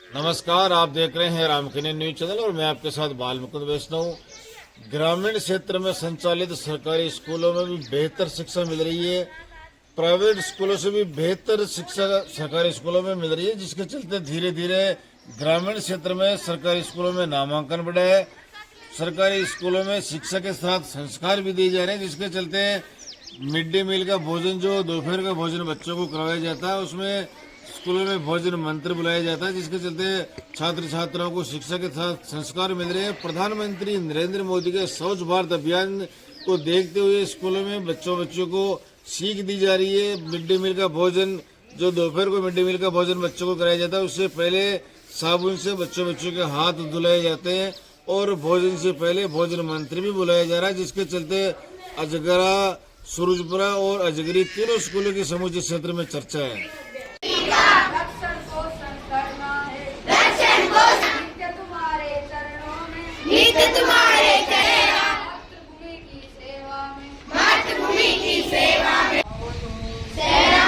नमस्कार, आप देख रहे हैं रामकन्या न्यूज चैनल और मैं आपके साथ बाल मुकुंद वैष्णव। ग्रामीण क्षेत्र में संचालित सरकारी स्कूलों में भी बेहतर शिक्षा मिल रही है। प्राइवेट स्कूलों से भी बेहतर शिक्षा सरकारी स्कूलों में मिल रही है, जिसके चलते धीरे धीरे ग्रामीण क्षेत्र में सरकारी स्कूलों में नामांकन बढ़ा है। सरकारी स्कूलों में शिक्षा के साथ संस्कार भी दिए जा रहे हैं, जिसके चलते मिड डे मील का भोजन, जो दोपहर का भोजन बच्चों को करवाया जाता है, उसमें स्कूलों में भोजन मंत्र बुलाया जाता है, जिसके चलते छात्र छात्राओं को शिक्षा के साथ संस्कार मिल रहे हैं। प्रधानमंत्री नरेंद्र मोदी के स्वच्छ भारत अभियान को देखते हुए स्कूलों में बच्चों को सीख दी जा रही है। मिड डे मील का भोजन, जो दोपहर को मिड डे मील का भोजन बच्चों को कराया जाता है, उससे पहले साबुन से बच्चों के हाथ धुलाए जाते हैं और भोजन से पहले भोजन मंत्र भी बुलाया जा रहा है, जिसके चलते अजगरा, सूरजपुरा और अजगरी तीनों स्कूलों की समूचे क्षेत्र में चर्चा है। नित्य तुम्हारे चरणों में, मातृभूमि की सेवा में सेना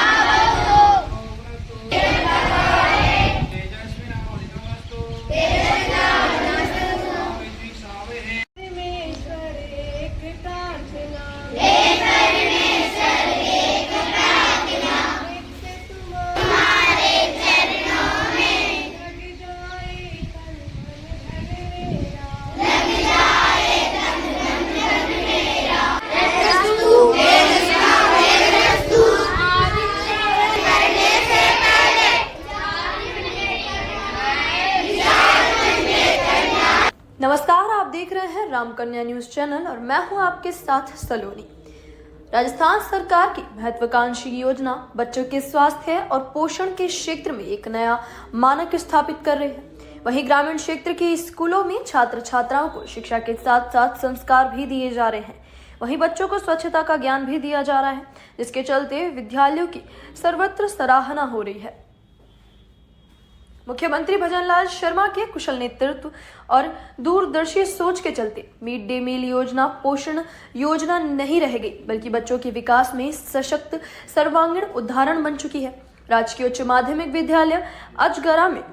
नमस्कार, आप देख रहे हैं रामकन्या न्यूज चैनल और मैं हूं आपके साथ सलोनी। राजस्थान सरकार की महत्वाकांक्षी योजना बच्चों के स्वास्थ्य और पोषण के क्षेत्र में एक नया मानक स्थापित कर रही है। वहीं ग्रामीण क्षेत्र के स्कूलों में छात्र छात्राओं को शिक्षा के साथ साथ संस्कार भी दिए जा रहे हैं। वहीं बच्चों को स्वच्छता का ज्ञान भी दिया जा रहा है, जिसके चलते विद्यालयों की सर्वत्र सराहना हो रही है। मुख्यमंत्री भजनलाल शर्मा के कुशल नेतृत्व और दूरदर्शी सोच के चलते मिड डे मील योजना पोषण योजना नहीं रह गई, बल्कि बच्चों के विकास में सशक्त सर्वांगीण उदाहरण बन चुकी है। राजकीय उच्च माध्यमिक विद्यालय अजगरा में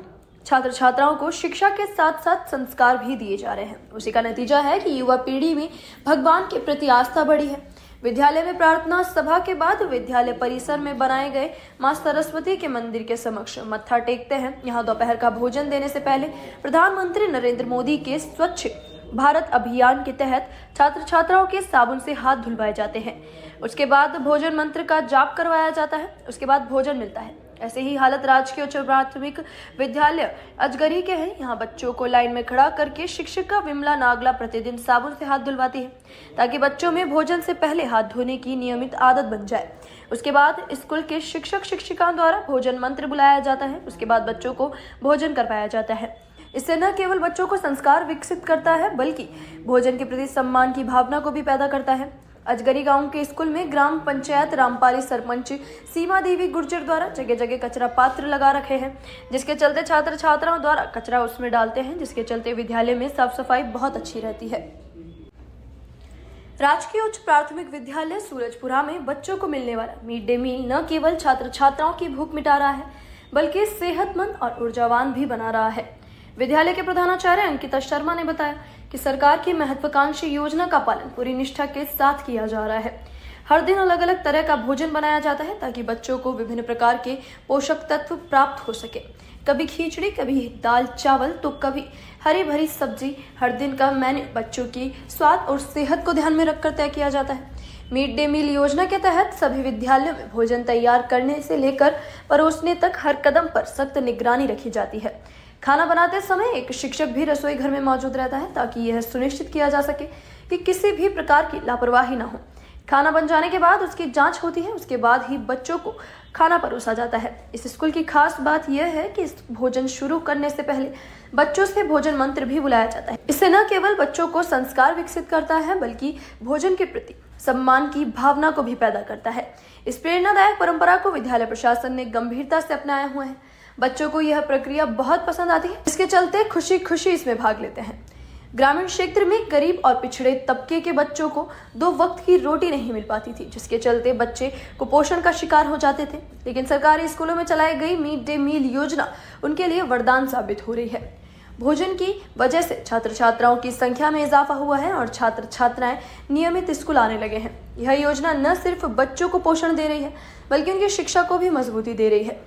छात्र छात्राओं को शिक्षा के साथ साथ संस्कार भी दिए जा रहे हैं। उसी का नतीजा है कि युवा पीढ़ी में भगवान के प्रति आस्था बढ़ी है। विद्यालय में प्रार्थना सभा के बाद विद्यालय परिसर में बनाए गए मां सरस्वती के मंदिर के समक्ष मत्था टेकते हैं। यहाँ दोपहर का भोजन देने से पहले प्रधानमंत्री नरेंद्र मोदी के स्वच्छ भारत अभियान के तहत छात्र छात्राओं के साबुन से हाथ धुलवाए जाते हैं। उसके बाद भोजन मंत्र का जाप करवाया जाता है। उसके बाद भोजन मिलता है। ऐसे ही हालत राजकीय उच्च प्राथमिक विद्यालय अजगरी के हैं। यहाँ बच्चों को लाइन में खड़ा करके शिक्षिका विमला नागला प्रतिदिन साबुन से हाथ धुलवाती है, ताकि बच्चों में भोजन से पहले हाथ धोने की नियमित आदत बन जाए। उसके बाद स्कूल के शिक्षक शिक्षिकाओं द्वारा भोजन मंत्र बुलाया जाता है। उसके बाद बच्चों को भोजन करवाया जाता है। इससे न केवल बच्चों को संस्कार विकसित करता है, बल्कि भोजन के प्रति सम्मान की भावना को भी पैदा करता है। अजगरी गांव के स्कूल में ग्राम पंचायत रामपाली सरपंच सीमा देवी गुर्जर द्वारा जगह जगह कचरा पात्र लगा रखे हैं, जिसके चलते छात्र छात्राओं द्वारा कचरा उसमें डालते हैं, जिसके चलते विद्यालय में साफ सफाई बहुत अच्छी रहती है। राजकीय उच्च प्राथमिक विद्यालय सूरजपुरा में बच्चों को मिलने वाला मिड डे मील न केवल छात्र छात्राओं की भूख मिटा रहा है, बल्कि सेहतमंद और ऊर्जावान भी बना रहा है। विद्यालय के प्रधानाचार्य अंकिता शर्मा ने बताया कि सरकार की महत्वाकांक्षी योजना का पालन पूरी निष्ठा के साथ किया जा रहा है। हर दिन अलग अलग तरह का भोजन बनाया जाता है, ताकि बच्चों को विभिन्न प्रकार के पोषक तत्व प्राप्त हो सके। कभी खिचड़ी, कभी दाल चावल, तो कभी हरी भरी सब्जी। हर दिन का मेन्यू बच्चों की स्वाद और सेहत को ध्यान में रखकर तय किया जाता है। मिड डे मील योजना के तहत सभी विद्यालयों में भोजन तैयार करने से लेकर परोसने तक हर कदम पर सख्त निगरानी रखी जाती है। खाना बनाते समय एक शिक्षक भी रसोई घर में मौजूद रहता है, ताकि यह सुनिश्चित किया जा सके कि किसी भी प्रकार की लापरवाही न हो। खाना बन जाने के बाद उसकी जांच होती है। उसके बाद ही बच्चों को खाना परोसा जाता है। इस स्कूल की खास बात यह है कि इस भोजन शुरू करने से पहले बच्चों से भोजन मंत्र भी बुलाया जाता है। इससे न केवल बच्चों को संस्कार विकसित करता है, बल्कि भोजन के प्रति सम्मान की भावना को भी पैदा करता है। इस प्रेरणादायक परंपरा को विद्यालय प्रशासन ने गंभीरता से अपनाया हुआ है। बच्चों को यह प्रक्रिया बहुत पसंद आती है, इसके चलते खुशी खुशी इसमें भाग लेते हैं। ग्रामीण क्षेत्र में गरीब और पिछड़े तबके के बच्चों को 2 वक्त की रोटी नहीं मिल पाती थी, जिसके चलते बच्चे कुपोषण का शिकार हो जाते थे। लेकिन सरकारी स्कूलों में चलाई गई मिड डे मील योजना उनके लिए वरदान साबित हो रही है। भोजन की वजह से छात्र छात्राओं की संख्या में इजाफा हुआ है और छात्र छात्राएं नियमित स्कूल आने लगे हैं। यह योजना न सिर्फ बच्चों को पोषण दे रही है, बल्कि उनकी शिक्षा को भी मजबूती दे रही है।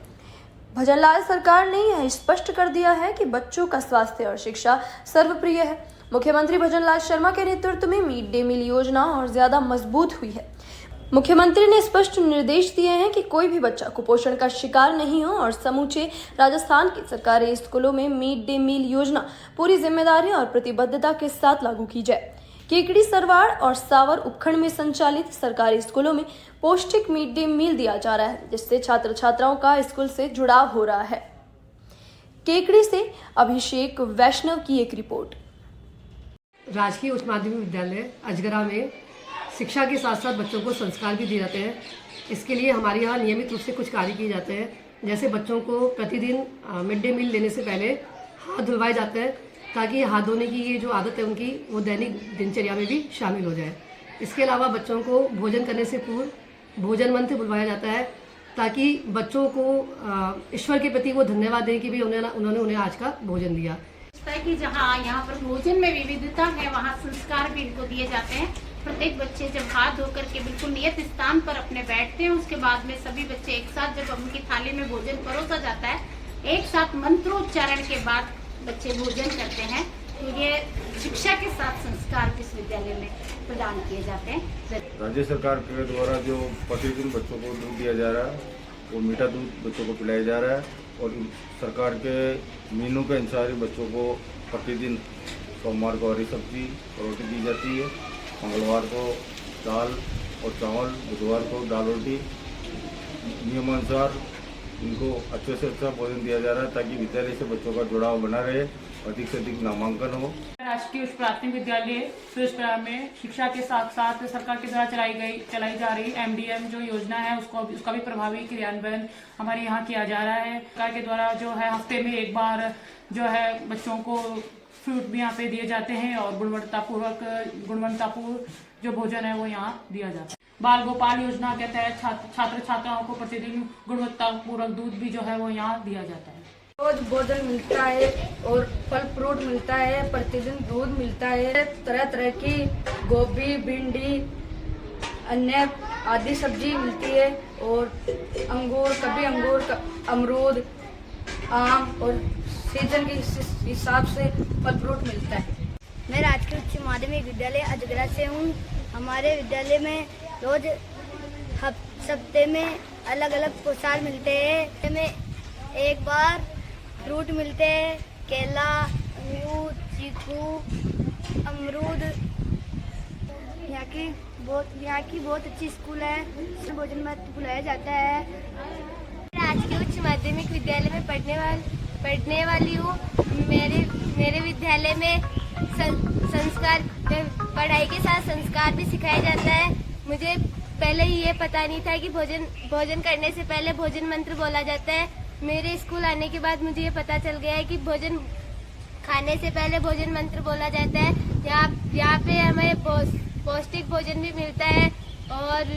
भजनलाल सरकार ने यह स्पष्ट कर दिया है कि बच्चों का स्वास्थ्य और शिक्षा सर्वप्रिय है। मुख्यमंत्री भजनलाल शर्मा के नेतृत्व में मिड डे मील योजना और ज्यादा मजबूत हुई है। मुख्यमंत्री ने स्पष्ट निर्देश दिए हैं कि कोई भी बच्चा कुपोषण का शिकार नहीं हो और समूचे राजस्थान के सरकारी स्कूलों में मिड डे मील योजना पूरी जिम्मेदारी और प्रतिबद्धता के साथ लागू की जाए। केकड़ी, सरवाड़ और सावर उपखंड में संचालित सरकारी स्कूलों में पौष्टिक मिड डे मील दिया जा रहा है, जिससे छात्र छात्राओं का स्कूल से जुड़ाव हो रहा है। केकड़ी से अभिषेक वैष्णव की एक रिपोर्ट। राजकीय उच्च माध्यमिक विद्यालय अजगरा में शिक्षा के साथ साथ बच्चों को संस्कार भी दिए जाते हैं। इसके लिए हमारे यहाँ नियमित रूप से कुछ कार्य किए जाते हैं, जैसे बच्चों को प्रतिदिन मिड डे मील लेने से पहले हाथ धुलवाए जाते हैं, ताकि हाथ धोने की ये जो आदत है उनकी वो दैनिक दिनचर्या में भी शामिल हो जाए। इसके अलावा बच्चों को भोजन करने से पूर्व भोजन मंत्र बुलवाया जाता है, ताकि बच्चों को ईश्वर के प्रति वो धन्यवाद दें कि भी उन्होंने उन्हें आज का भोजन दिया। कि जहाँ यहाँ पर भोजन में विविधता है, वहाँ संस्कार भी इनको दिए जाते हैं। प्रत्येक बच्चे जब हाथ धो करके बिल्कुल नियत स्थान पर अपने बैठते हैं, उसके बाद में सभी बच्चे एक साथ जब उनकी थाली में भोजन परोसा जाता है, एक साथ मंत्रोच्चारण के बाद बच्चे भोजन करते हैं। तो ये शिक्षा के साथ संस्कार इस विद्यालय में प्रदान किए जाते हैं। राज्य सरकार के द्वारा जो प्रतिदिन बच्चों को दूध दिया जा रहा है, वो मीठा दूध बच्चों को पिलाया जा रहा है और सरकार के मेनू के अनुसार ही बच्चों को प्रतिदिन सोमवार को हरी सब्जी और रोटी दी जाती है, मंगलवार को दाल और चावल, बुधवार को दाल रोटी। नियमानुसार इनको अच्छे से अच्छा भोजन दिया जा रहा है, ताकि विद्यालय से बच्चों का जुड़ाव बना रहे, अधिक से अधिक नामांकन हो। राजकीय उच्च प्राथमिक विद्यालय सुरेशपुरा में शिक्षा के साथ साथ सरकार के द्वारा चलाई जा रही MDM जो योजना है उसका भी प्रभावी क्रियान्वयन हमारे यहाँ किया जा रहा है। सरकार के द्वारा जो है हफ्ते में एक बार जो है बच्चों को फ्रूट भी यहाँ पे दिए जाते हैं और गुणवत्तापूर्ण जो भोजन है वो यहाँ दिया जाता है। बाल गोपाल योजना के तहत छात्र छात्राओं को प्रतिदिन गुणवत्तापूर्वक दूध भी जो है वो यहाँ दिया जाता है। रोज भोजन मिलता है और फल फ्रूट मिलता है, प्रतिदिन दूध मिलता है, तरह तरह की गोभी, भिंडी, अन्य आदि सब्जी मिलती है और अंगूर, कभी अंगूर, अमरूद, आम और सीजन के हिसाब से फल फ्रूट मिलता है। मैं राजकीय उच्च माध्यमिक विद्यालय अजगरा से हूँ। हमारे विद्यालय में रोज हफ्ते में अलग अलग पोशाक मिलते हैं। में एक बार फ्रूट मिलते हैं, केला, अंगूर, चीकू, अमरूद। यहाँ की बहुत अच्छी स्कूल है, इसमें भोजन महत्व बुलाया जाता है। राजकीय उच्च माध्यमिक विद्यालय में पढ़ने वाली हूँ। मेरे विद्यालय में संस्कार, पढ़ाई के साथ संस्कार भी सिखाया जाता है। मुझे पहले ये पता नहीं था कि भोजन करने से पहले भोजन मंत्र बोला जाता है। मेरे स्कूल आने के बाद मुझे ये पता चल गया है कि भोजन खाने से पहले भोजन मंत्र बोला जाता है। यहाँ पे हमें पौष्टिक भोजन भी मिलता है और